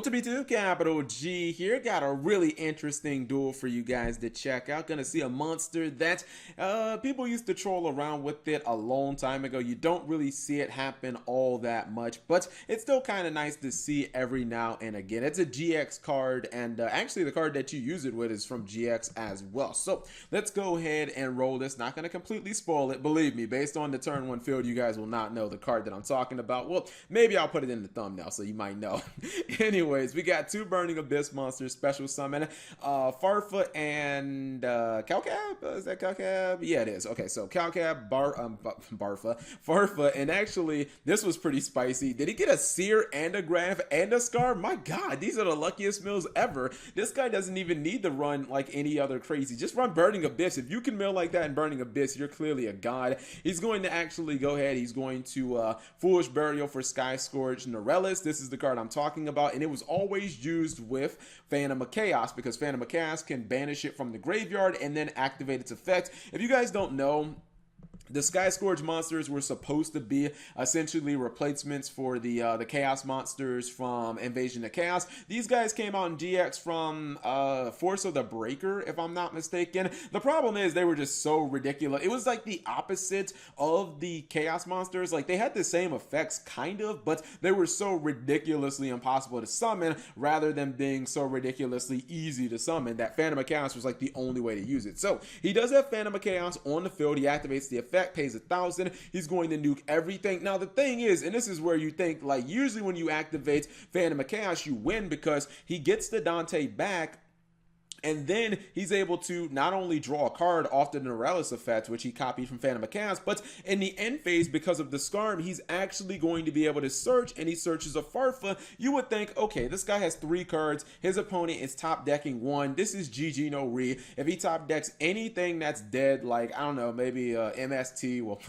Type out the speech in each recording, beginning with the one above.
Multi-B2 capital G here. Got a really interesting duel for you guys to check out. Gonna see a monster that people used to troll around with it a long time ago. You don't really see it happen all that much, but it's still kind of nice to see every now and again. It's a GX card, and actually the card that you use it with is from GX as well. So let's go ahead and roll this. Not gonna completely spoil it, believe me. Based on the turn one field, you guys will not know the card that I'm talking about. Well, maybe I'll put it in the thumbnail so you might know. Anyways, we got two Burning Abyss monsters, special summon, Farfa and Calcab. Is that Calcab? Yeah, it is. Okay, so Calcab, Barfa, Farfa, and actually this was pretty spicy. Did he get a Seer and a Graph and a Scar? My God, these are the luckiest mills ever. This guy doesn't even need to run like any other crazy. Just run Burning Abyss. If you can mill like that in Burning Abyss, you're clearly a god. He's going to actually go ahead. He's going to Foolish Burial for Sky Scourge Norleras. This is the card I'm talking about, and it was always used with Phantom of Chaos because Phantom of Chaos can banish it from the graveyard and then activate its effect. If you guys don't know, the Sky Scourge monsters were supposed to be essentially replacements for the Chaos monsters from Invasion of Chaos. These guys came out in GX from Force of the Breaker, if I'm not mistaken. The problem is they were just so ridiculous. It was like the opposite of the Chaos monsters. Like they had the same effects, kind of, but they were so ridiculously impossible to summon rather than being so ridiculously easy to summon that Phantom of Chaos was like the only way to use it. So he does have Phantom of Chaos on the field. He activates the effect, pays 1,000. He's going to nuke everything. Now the thing is, and this is where you think, like usually when you activate Phantom of Chaos, you win because he gets the Dante back. And then he's able to not only draw a card off the Norleras effect, which he copied from Phantom of Chaos, but in the end phase, because of the Scarm, he's actually going to be able to search, and he searches a Farfa. You would think, okay, this guy has 3 cards. His opponent is top decking 1. This is GG no re. If he top decks anything that's dead, like, I don't know, maybe MST, well,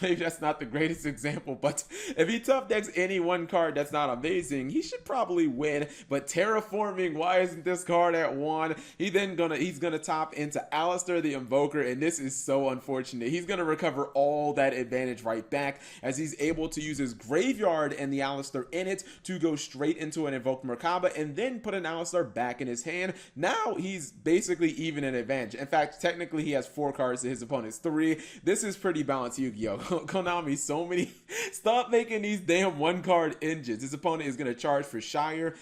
maybe that's not the greatest example, but if he top decks any one card that's not amazing, he should probably win. But Terraforming, why isn't this card at 1? He's gonna top into Alistair the Invoker, and this is so unfortunate. He's gonna recover all that advantage right back as he's able to use his graveyard and the Alistair in it to go straight into an Invoke Merkaba and then put an Alistair back in his hand. Now he's basically even in advantage. In fact, technically he has 4 cards to his opponent's 3. This is pretty balanced Yu-Gi-Oh! Konami, so many. Stop making these damn 1-card engines. His opponent is gonna charge for Shire.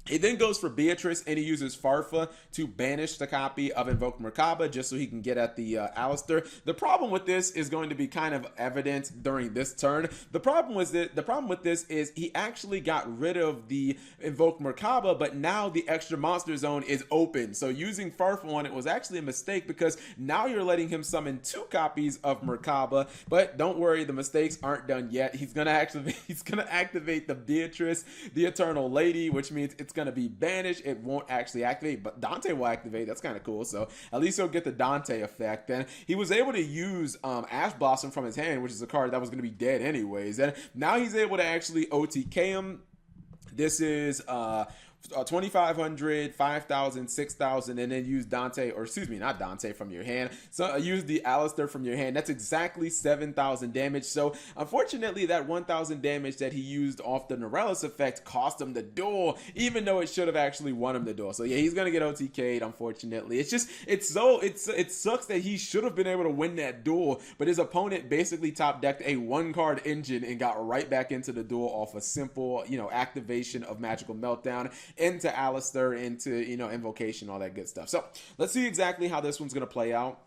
He then goes for Beatrice, and he uses Farfa to banish the copy of Invoke Merkaba just so he can get at the Alistair. The problem with this is going to be kind of evident during this turn. The problem with this is he actually got rid of the Invoke Merkaba, but now the extra monster zone is open. So using Farfa on it was actually a mistake because now you're letting him summon 2 copies of Merkaba. But don't worry, the mistakes aren't done yet. He's gonna activate the Beatrice, the Eternal Lady, which means it's going to be banished. It won't actually activate, but Dante will activate. That's kind of cool. So at least he'll get the Dante effect. And he was able to use Ash Blossom from his hand, which is a card that was going to be dead anyways. And now he's able to actually OTK him. This is 2,500, 5,000, 6,000, and then use Dante, or excuse me, not Dante from your hand. So use the Alistair from your hand. That's exactly 7,000 damage. So unfortunately, that 1,000 damage that he used off the Norleras effect cost him the duel, even though it should have actually won him the duel. So yeah, he's gonna get OTK'd. Unfortunately, it sucks that he should have been able to win that duel, but his opponent basically top decked a 1-card engine and got right back into the duel off a simple, activation of Magical Meltdown into Alistair, into, Invocation, all that good stuff. So let's see exactly how this one's going to play out.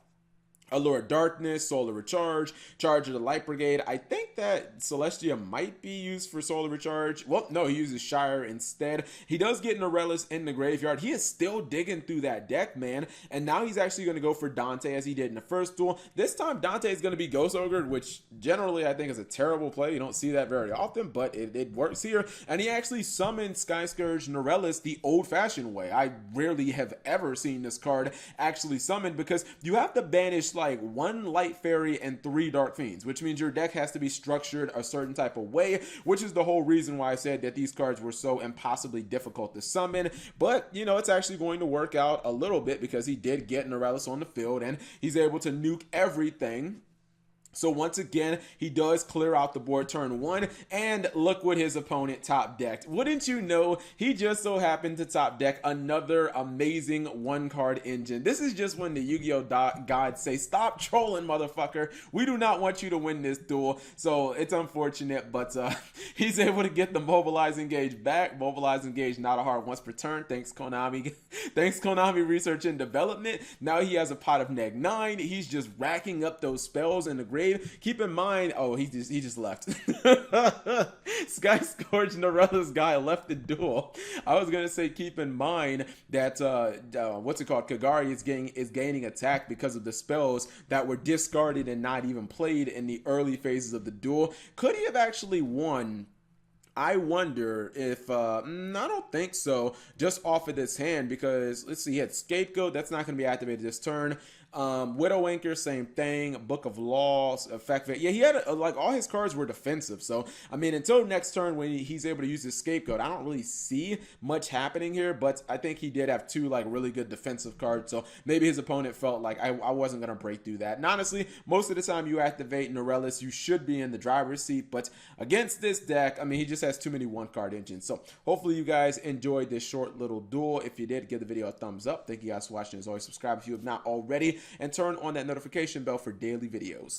Allure of Darkness, Solar Recharge, Charge of the Light Brigade. I think that Celestia might be used for Solar Recharge. Well, no, he uses Shire instead. He does get Norleras in the graveyard. He is still digging through that deck, man. And now he's actually going to go for Dante as he did in the first duel. This time, Dante is going to be Ghost Ogre, which generally I think is a terrible play. You don't see that very often, but it works here. And he actually summoned Sky Scourge Norleras the old-fashioned way. I rarely have ever seen this card actually summoned because you have to banish like 1 Light Fairy and 3 Dark Fiends, which means your deck has to be structured a certain type of way, which is the whole reason why I said that these cards were so impossibly difficult to summon. But, it's actually going to work out a little bit because he did get Norleras on the field and he's able to nuke everything. So once again, he does clear out the board turn 1, and look what his opponent top decked. Wouldn't you know, he just so happened to top deck another amazing 1-card engine. This is just when the Yu-Gi-Oh! Gods say, stop trolling, motherfucker. We do not want you to win this duel. So it's unfortunate, but he's able to get the Mobilize Engage back. Mobilize Engage, not a hard once per turn. Thanks, Konami. Thanks, Konami Research and Development. Now he has a pot of -9. He's just racking up those spells in the grave. Keep in mind, oh, he just left. Sky Scourge Norleras guy left the duel. I was gonna say, keep in mind that what's it called? Kagari is gaining attack because of the spells that were discarded and not even played in the early phases of the duel. Could he have actually won? I wonder if, I don't think so, just off of this hand, because, let's see, he had Scapegoat, that's not going to be activated this turn. Widow Anchor, same thing. Book of Laws, Effect. Yeah, he had, like, all his cards were defensive, so, I mean, until next turn when he's able to use his Scapegoat, I don't really see much happening here, but I think he did have 2, like, really good defensive cards, so maybe his opponent felt like I wasn't going to break through that. And honestly, most of the time you activate Norleras, you should be in the driver's seat, but against this deck, I mean, he just has too many 1-card engines. So hopefully you guys enjoyed this short little duel. If you did, give the video a thumbs up. Thank you guys for watching. As always, subscribe if you have not already, and turn on that notification bell for daily videos.